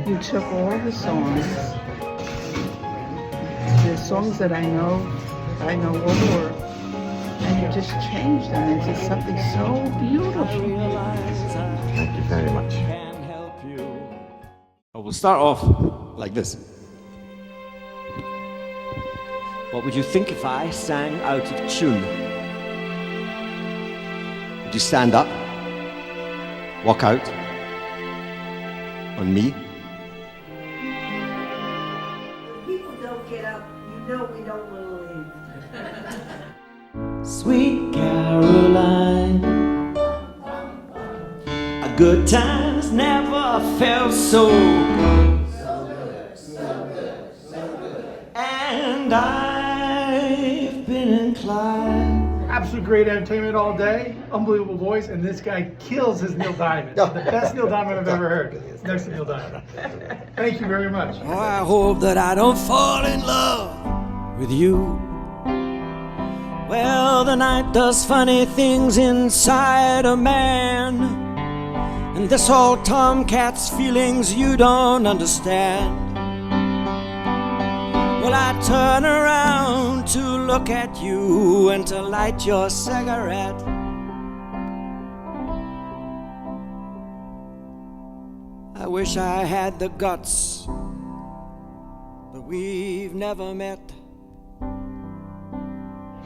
You took all the songs that I know were, and you just changed them into something so beautiful. Thank you very much. We'll start off like this. What would you think if I sang out of tune? Would you stand up, walk out on me? People don't get up, you know we don't want to leave. Sweet Caroline, a good times never felt so good. And I've been inclined. Absolute great entertainment all day, unbelievable voice, and this guy kills his Neil Diamond. The best Neil Diamond I've ever heard. It's next to Neil Diamond. Thank you very much. Oh, I hope that I don't fall in love with you. Well, the night does funny things inside a man, and this old tomcat's feelings you don't understand. Well, I turn around to look at you and to light your cigarette. I wish I had the guts, but we've never met.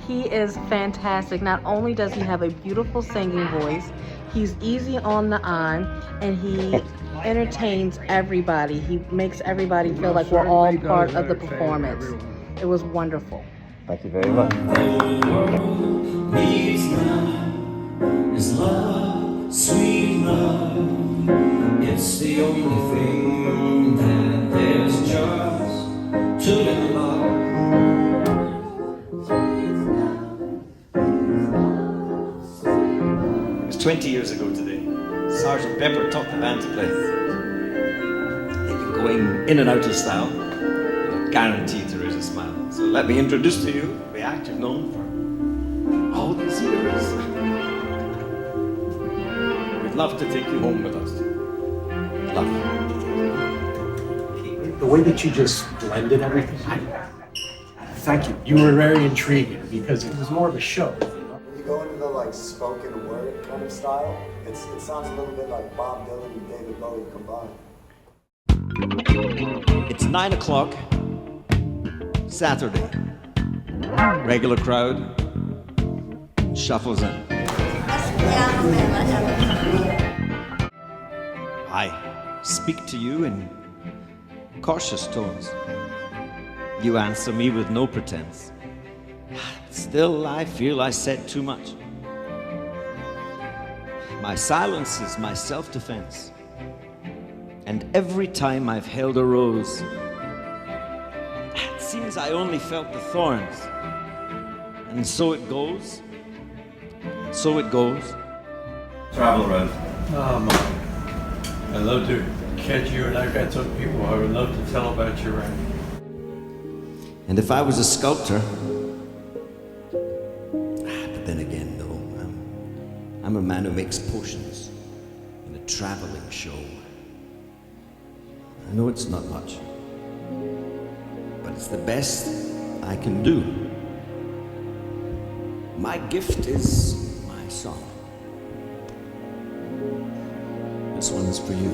He is fantastic. Not only does he have a beautiful singing voice, he's easy on the eye, and he entertains everybody. He makes everybody feel like we're all part of the performance. It was wonderful. Thank you very much. Needs now is love, sweet love. It's the only thing that there's just to love. It was 20 years ago today. Sergeant Pepper taught the band to play. They've been going in and out of style, but guaranteed to raise a smile. So let me introduce to you the act you've known for all these years. We'd love to take you home with us. Love. The way that you just blended everything, thank you. You were very intriguing because it was more of a show. When you go into the like spoken word kind of style, it sounds a little bit like Bob Dylan and David Bowie combined. It's 9 o'clock, Saturday. Regular crowd shuffles in. I speak to you in cautious tones. You answer me with no pretense. Still, I feel I said too much. My silence is my self-defense. And every time I've held a rose, it seems I only felt the thorns. And so it goes. So it goes. Travel around. Oh, man. I'd love to catch you, and I've got some people I would love to tell about your writing. And if I was a sculptor, but then again, no, I'm a man who makes potions in a traveling show. I know it's not much, but it's the best I can do. My gift is my song. This one is for you.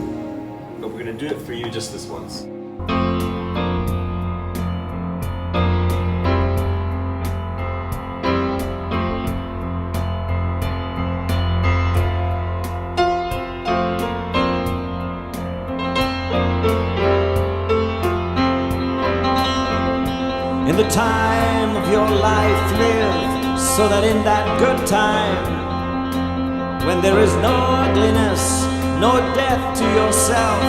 But we're gonna do it for you just this once. In the time of your life, live so that in that good time, when there is no ugliness, no death to yourself,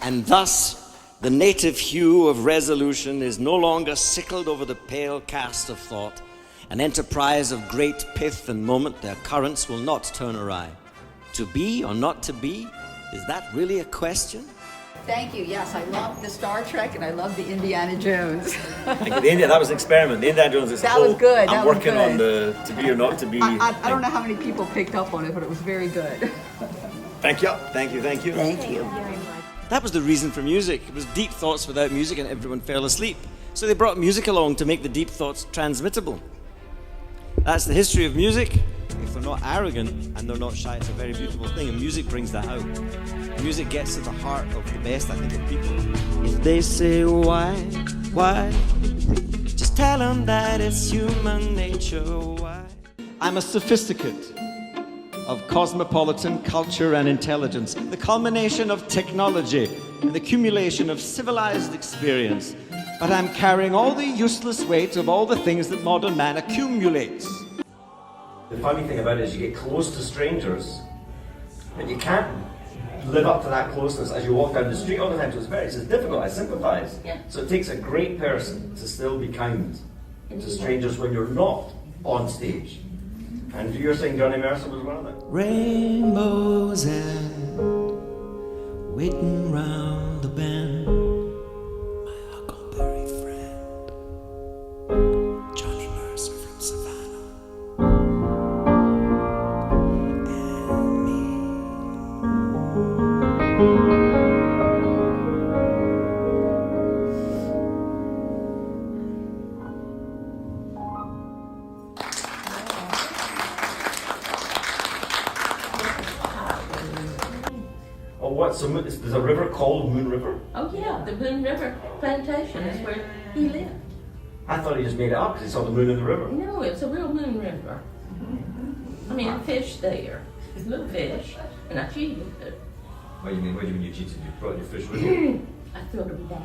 and thus the native hue of resolution is no longer sickled over the pale cast of thought. An enterprise of great pith and moment, their currents will not turn awry. To be or not to be, is that really a question? Thank you. Yes, I love the Star Trek and I love the Indiana Jones. That was an experiment. The Indiana Jones is That was good. I'm working on the to be or not to be. I don't know how many people picked up on it, but it was very good. Thank you. Thank you, thank you. Thank you. That was the reason for music. It was deep thoughts without music and everyone fell asleep. So they brought music along to make the deep thoughts transmittable. That's the history of music. If they're not arrogant and they're not shy, it's a very beautiful thing, and music brings that out. Music gets to the heart of the best, I think, of people. If they say why, just tell them that it's human nature, why? I'm a sophisticate of cosmopolitan culture and intelligence, the culmination of technology and the accumulation of civilized experience. But I'm carrying all the useless weight of all the things that modern man accumulates. The funny thing about it is you get close to strangers, but you can't live up to that closeness as you walk down the street all the time. So it's difficult, I sympathize. Yeah. So it takes a great person to still be kind to strangers when you're not on stage. And you're saying Johnny Mercer was one of them? Rainbows and waiting round the bend, my huckleberry friend, Johnny Mercer from Savannah, and me. So there's a river called Moon River? Oh yeah, the Moon River Plantation is where he lived. I thought he just made it up because he saw the moon in the river. No, it's a real Moon River. I mean, fish there. Little fish. And I cheated it. What do you mean you cheated? You brought your fish with you? I threw them back.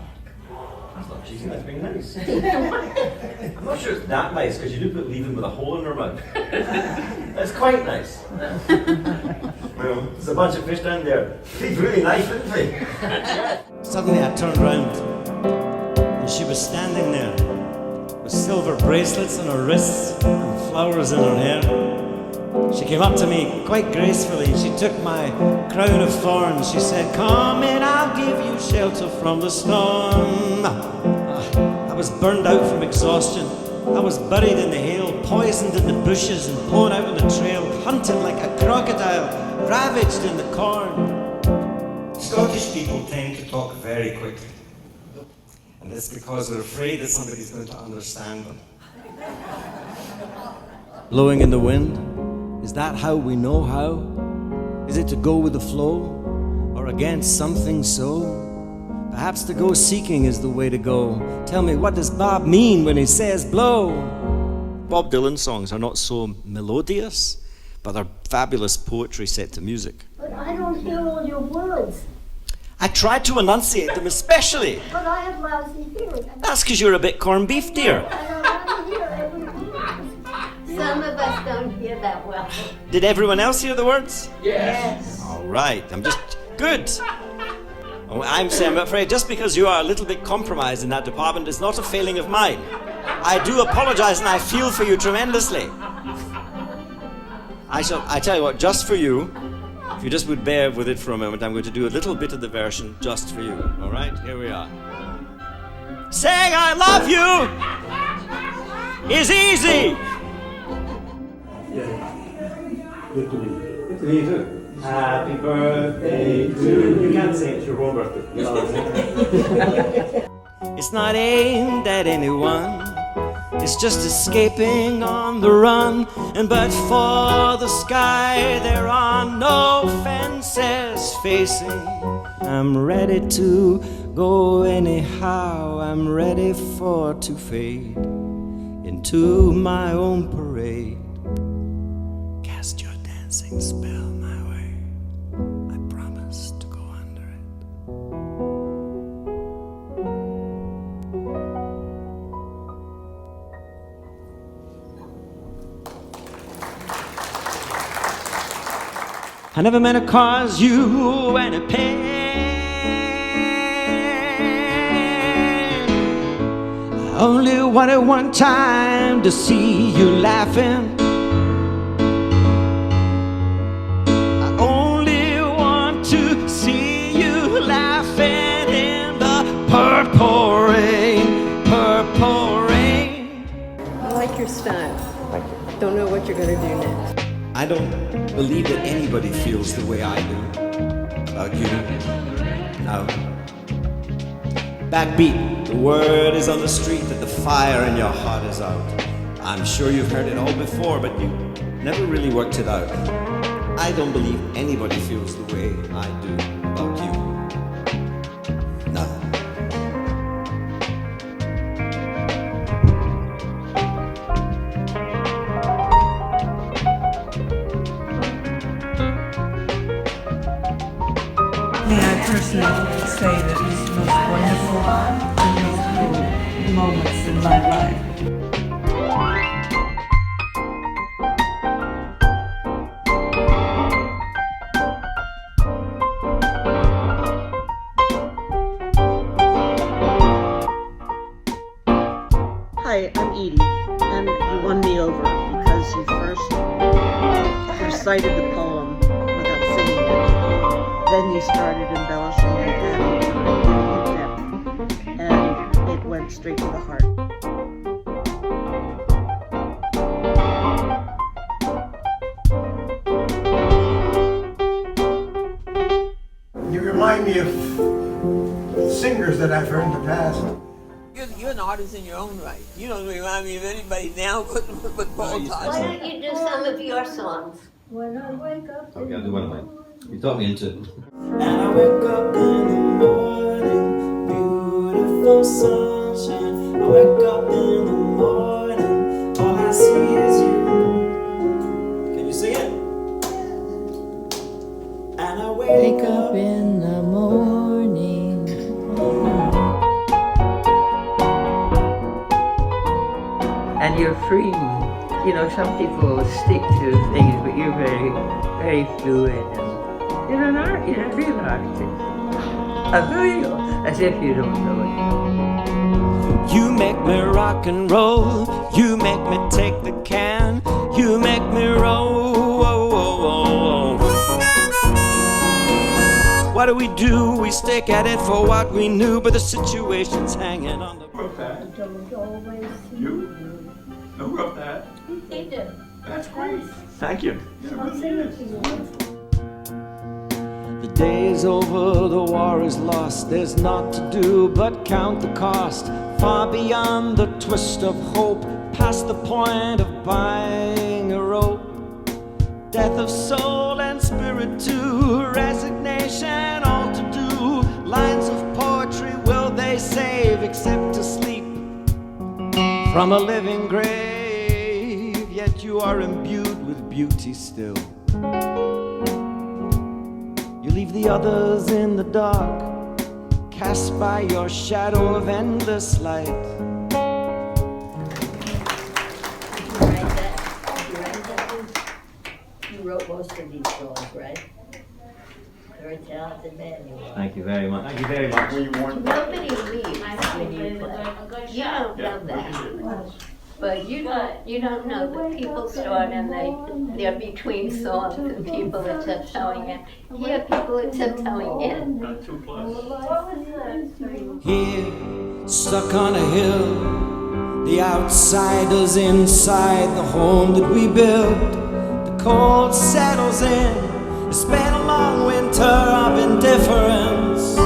That's not cheating, that's being nice. I'm not sure it's that nice because you do leave them with a hole in their mouth. That's quite nice. Well, there's a bunch of fish down there. They're really nice, didn't they? Suddenly I turned round and she was standing there with silver bracelets on her wrists and flowers in her hair. She came up to me quite gracefully. She took my crown of thorns. She said, "Come in, I'll give you shelter from the storm." I was burned out from exhaustion. I was buried in the hail, poisoned in the bushes and blown out on the trail, hunted like a crocodile, ravaged in the corn. Scottish people tend to talk very quickly. And that's because they're afraid that somebody's going to understand them. Blowing in the wind, is that how we know how? Is it to go with the flow or against something so? Perhaps to go seeking is the way to go. Tell me, what does Bob mean when he says blow? Bob Dylan songs are not so melodious, but they're fabulous poetry set to music. But I don't hear all your words. I tried to enunciate them especially. But I have lousy hearing. That's because you're a bit corned beef, dear. I don't want to hear every word. Some of us don't hear that well. Did everyone else hear the words? Yes. All right, I'm just... Good. Oh, I'm afraid just because you are a little bit compromised in that department is not a failing of mine. I do apologize and I feel for you tremendously. I tell you what, just for you, if you just would bear with it for a moment, I'm going to do a little bit of the version just for you. All right, here we are. Saying I love you is easy. Good to meet you. Good to meet you too. Happy birthday to you. You can't say it's your own birthday. It's not aimed at anyone. It's just escaping on the run. And but for the sky, there are no fences facing. I'm ready to go anyhow. I'm ready for to fade into my own parade. Cast your dancing spell my way. I promise to go under it. I never meant to cause you any pain. I only wanted one time to see you laughing. I only want to see you laughing in the purple rain, purple rain. I like your style. Thank you. Don't know what you're going to do next. I don't believe that anybody feels the way I do. about you. Now, backbeat, the word is on the street that the fire in your heart is out. I'm sure you've heard it all before, but you never really worked it out. I don't believe anybody feels the way I do about you. None. May I personally say that this is the most wonderful and beautiful moments in my life. Hi, I'm Edie, and you won me over because you first recited the poem without singing it. Then you started embellishing and adding depth, and it went straight to the heart. You remind me of singers that I've heard in the past. You're an artist in your own right. You don't remind me of anybody now but Paul Todd. Why don't you do some of your songs? When I wake up. Okay, I'll do one of mine. You taught me into. And I wake up in the morning, beautiful sunshine. I wake up in the morning, all I see is you. Can you sing it? And I wake up in the morning. And you're free. You know, some people stick to things, but you're very, very fluid. And you're an art. You're a real artist. A real, as if you don't know it. You make me rock and roll. You make me take the can. You make me roll. What do? We stick at it for what we knew, but the situation's hanging on the. You? Who wrote that? He did. That's great. Thank you. I'll sing it to you. The day's over, the war is lost. There's naught to do but count the cost. Far beyond the twist of hope, past the point of buying a rope. Death of soul and spirit too, resignation all to do. Lines of poetry will they save, except to sleep from a living grave. Yet you are imbued with beauty still. You leave the others in the dark, cast by your shadow of endless light. You wrote most of these songs, right? Very talented man you are. Thank you very much. Thank you very much. Nobody leaves when you play. You don't know that. But you don't know that people start and they're between songs and people are tiptoeing in. Here people are tiptoeing in. Not too close. Here, stuck on a hill, the outsiders inside the home that we built. The cold settles in, it's been a long winter of indifference.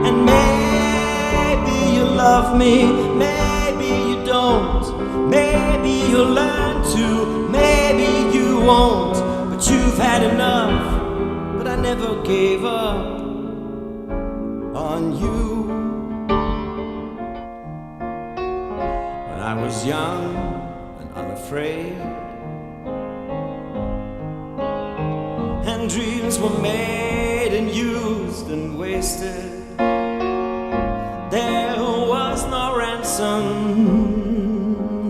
And maybe you love me, maybe you don't. Maybe you'll learn to, maybe you won't. But you've had enough, but I never gave up on you. When I was young and unafraid, and dreams were made and used and wasted, there was no ransom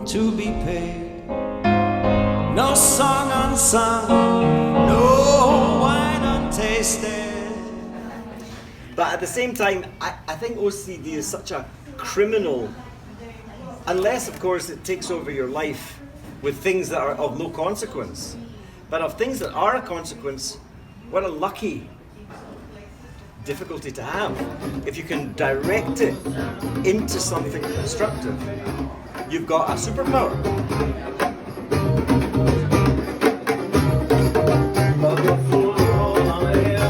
to be paid, no song unsung, no wine untasted. But at the same time, I think OCD is such a criminal, unless of course it takes over your life with things that are of no consequence. But of things that are a consequence, what a lucky difficulty to have. If you can direct it into something constructive, you've got a superpower. Love your fool on a hill.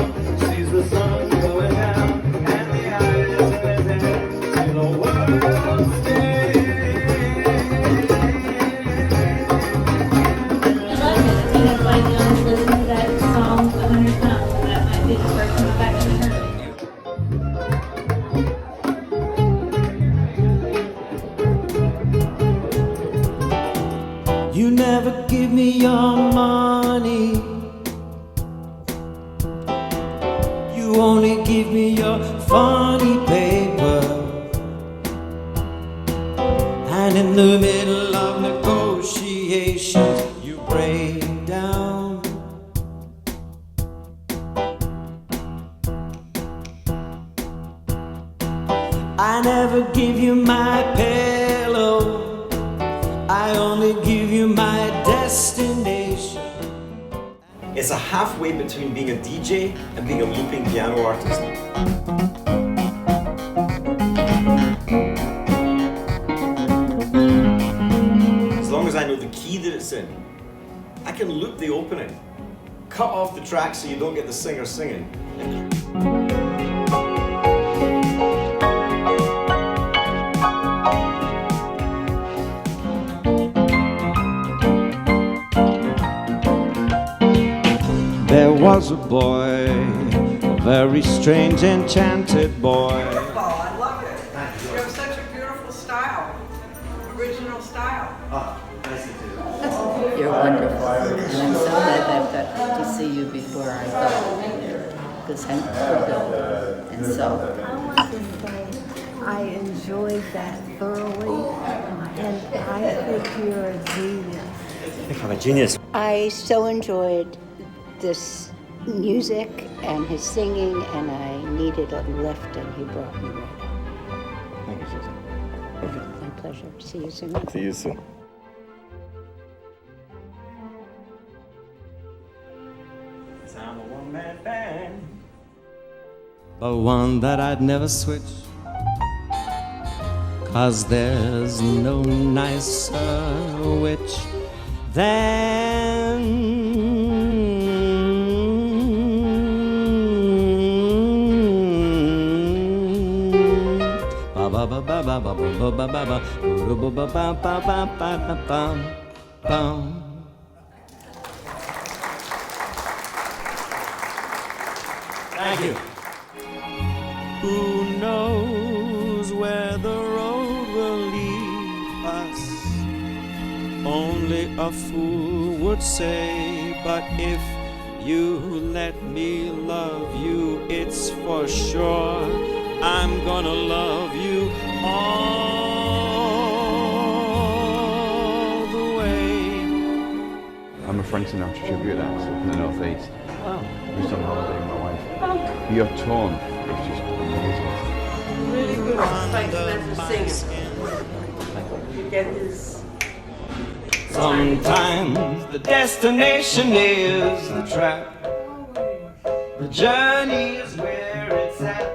only give me your funny paper, and in the middle of negotiations you break down. I never give you my pillow, I only give you my destination. It's a halfway between being a DJ and being a looping piano artist. As long as I know the key that it's in, I can loop the opening, cut off the track so you don't get the singer singing. There was a boy, a very strange, enchanted boy. Wonderful, I love it. You have such a beautiful style, original style. Nice to do. You're wonderful. And I'm so glad I've got to see you before I go. Because I'm good. And so. I want to say I enjoyed that thoroughly, and I think you're a genius. I think I'm a genius. I so enjoyed this music and his singing, and I needed a lift, and he brought me right up. Thank you, Susan. My pleasure. See you soon. See you soon. I'm a one-man band. But one that I'd never switch, 'cause there's no nicer witch than ba ba ba ba ba ba ba ba ba ba ba ba ba ba ba. Thank you. Who knows where the road will lead us? Only a fool would say, but if you let me love you, it's for sure I'm gonna love you all the way. I'm a Frank Sinatra tribute act up in the northeast. Wow. We was on holiday with my wife. Your tone is just amazing. Really good Frank Sinatra singing. You get his... Sometimes the destination is the trap. The journey is where it's at.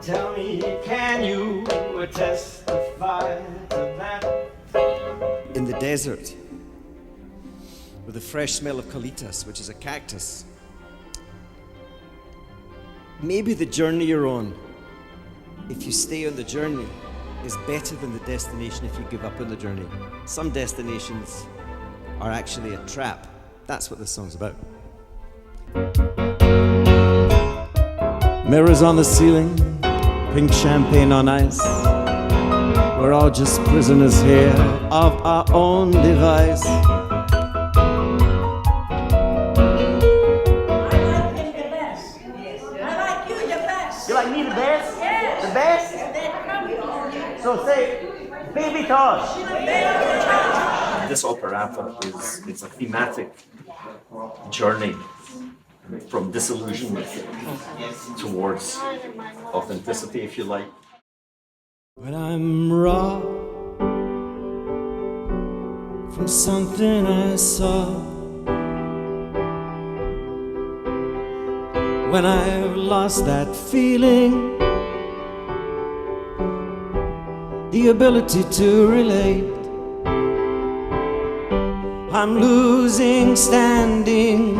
Tell me, can you testify to that? In the desert, with the fresh smell of colitas, which is a cactus, maybe the journey you're on, if you stay on the journey, is better than the destination if you give up on the journey. Some destinations are actually a trap. That's what this song's about. Mirrors on the ceiling, pink champagne on ice. We're all just prisoners here of our own device. You like me the best? The best? So say, baby tosh. This operetta it's a thematic journey from disillusionment towards authenticity, if you like. When I'm raw from something I saw, when I've lost that feeling, the ability to relate, I'm losing standing.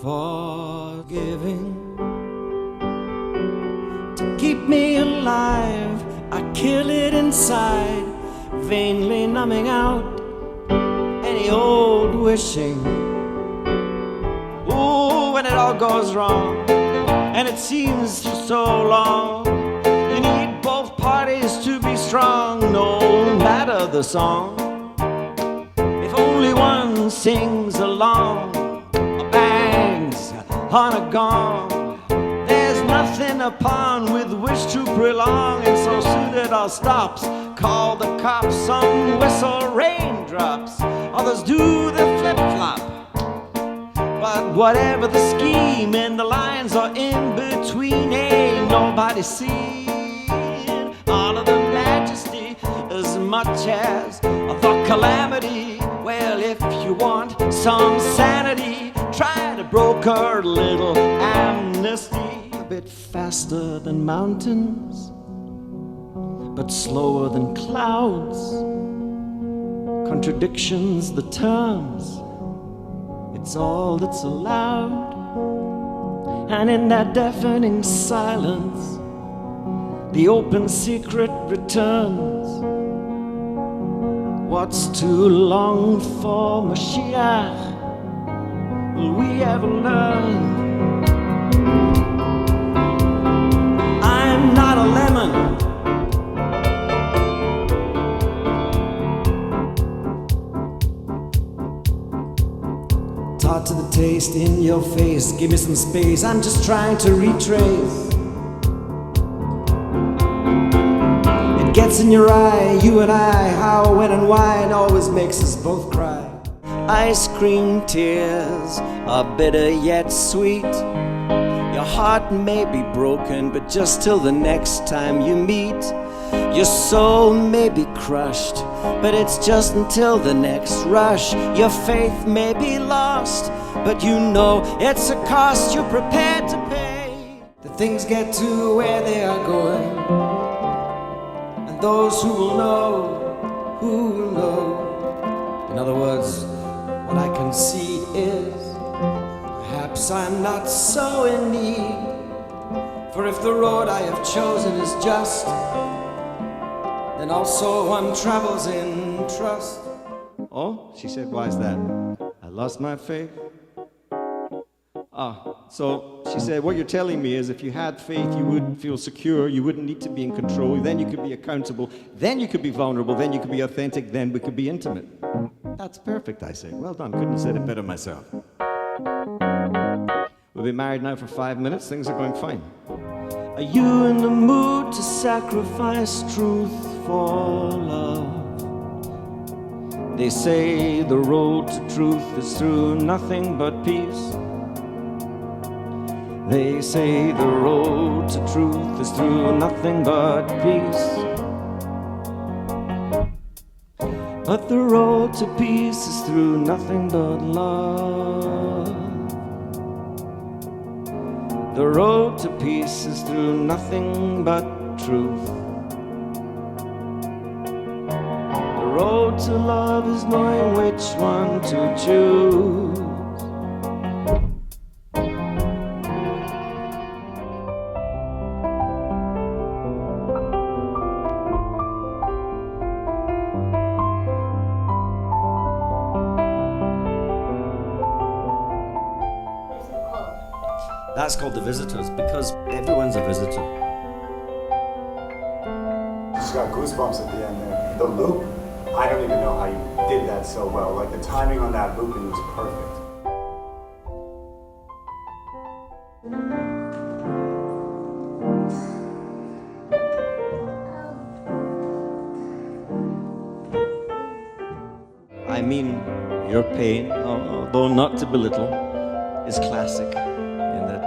Forgiving to keep me alive, I kill it inside, vainly numbing out any old wishing. Ooh, when it all goes wrong, and it seems so long, you need both parties to be strong, no matter the song. If only mountain sings along, bangs on a gong. There's nothing upon with which to prolong, and so soon it all stops. Call the cops, some whistle raindrops, others do the flip-flop. But whatever the scheme, and the lines are in between, ain't nobody seeing all of the majesty as much as the calamity. Well, if you want some sanity, try to broker a little amnesty. A bit faster than mountains, but slower than clouds. Contradictions, the terms, it's all that's allowed. And in that deafening silence, the open secret returns. What's too long for Mashiach? Will we ever learn? I'm not a lemon. Taught to the taste in your face. Give me some space, I'm just trying to retrace. It gets in your eye, you and I, how, when and why, it always makes us both cry. Ice cream tears are bitter yet sweet. Your heart may be broken, but just till the next time you meet. Your soul may be crushed, but it's just until the next rush. Your faith may be lost, but you know it's a cost you're prepared to pay. The things get to where they are going, and those who will know, In other words, what I concede is, perhaps I'm not so in need. For if the road I have chosen is just, then also one travels in trust. Oh, she said, why is that? I lost my faith. So she said, what you're telling me is if you had faith, you would feel secure, you wouldn't need to be in control, then you could be accountable, then you could be vulnerable, then you could be authentic, then we could be intimate. That's perfect, I say. Well done, couldn't have said it better myself. We've been married now for 5 minutes, things are going fine. Are you in the mood to sacrifice truth for love? They say the road to truth is through nothing but peace. They say the road to truth is through nothing but peace. But the road to peace is through nothing but love. The road to peace is through nothing but truth. The road to love is knowing which one to choose. That's called The Visitors, because everyone's a visitor. Just got goosebumps at the end there. The loop, I don't even know how you did that so well. Like the timing on that looping was perfect. I mean, your pain, although not to belittle, is classic.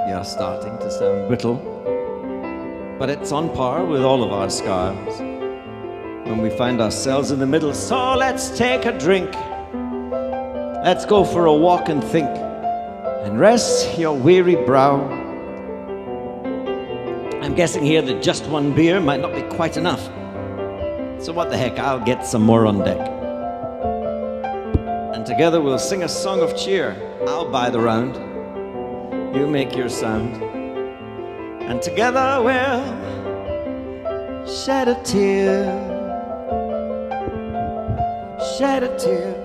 You're starting to sound brittle, but it's on par with all of our scars when we find ourselves in the middle. So let's take a drink, let's go for a walk and think, and rest your weary brow. I'm guessing here that just one beer might not be quite enough, so what the heck, I'll get some more on deck, and together we'll sing a song of cheer. I'll buy the round, you make your sound, and together we'll shed a tear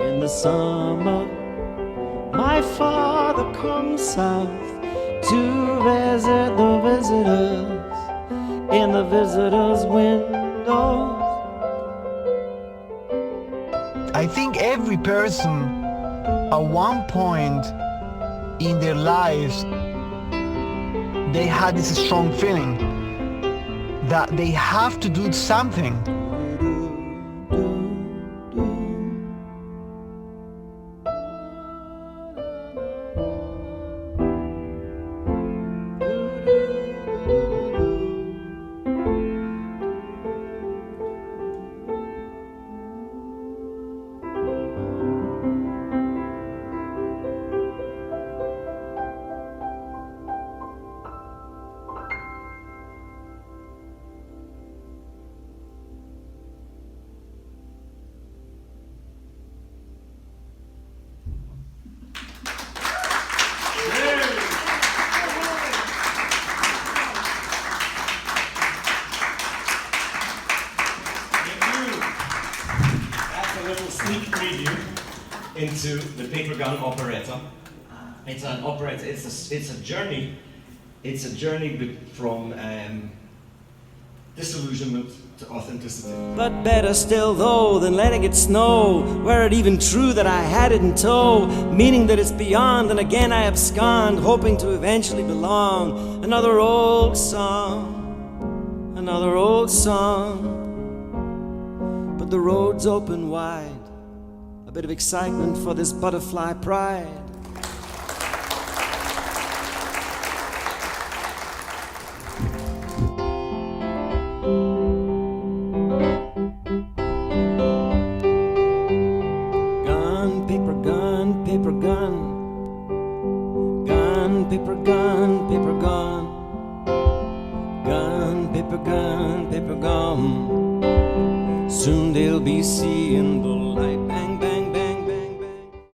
in the summer. My father comes south to visit the visitors in the visitors' windows. I think every person at one point in their lives, they had this strong feeling that they have to do something. Sneak preview into the Paper Gun operetta. It's an operetta. It's a journey. It's a journey from disillusionment to authenticity. But better still though than letting it snow, were it even true that I had it in tow, meaning that it's beyond, and again I abscond, hoping to eventually belong. Another old song, another old song. But the road's open wide, a bit of excitement for this butterfly pride. Gun, paper gun, paper gun. Gun, paper gun, paper gun. Gun, paper gun, paper gun. Soon they'll be seeing the light.